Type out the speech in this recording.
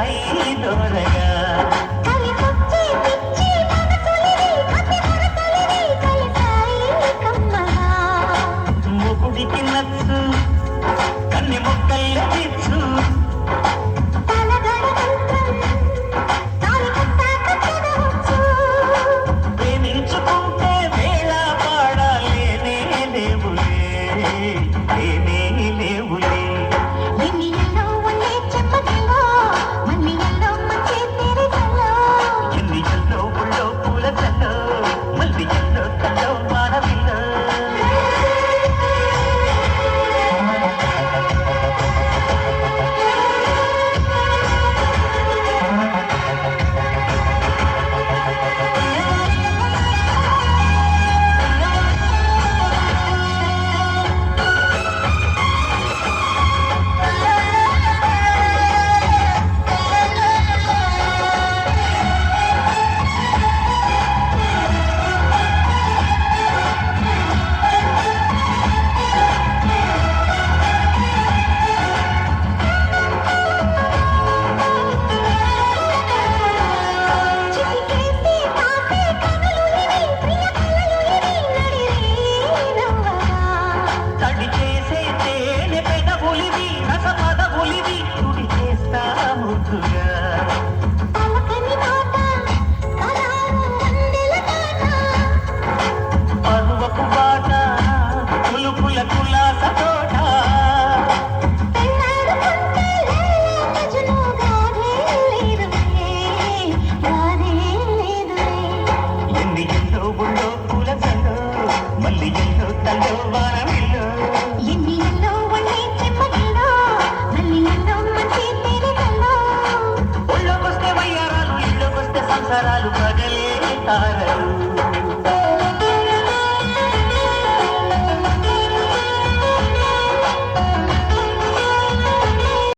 కలిసాయి దూరగా ముగుడికి నచ్చు కన్ని మొక్కల్ల తెచ్చు ప్రేమించుకుంటే వేళ పాడాలేనే లేవులే లేనే లేవులే ఎన్నియల్లో ఉళ్ళో పూల తల్లో మల్లి ఎల్లో తల్లో వానవిల్లో పరువపు బాట పులుపుల కులాస తోట ఎన్ని ఎల్లో ఉళ్ళో పూల చల్లో మళ్ళీ ఎల్లో తల్లో వానవిల్లో ఒళ్ళోకొస్తే వయ్యారాలు ఇళ్ళోకొస్తే సంసారాలు పగలే తారలు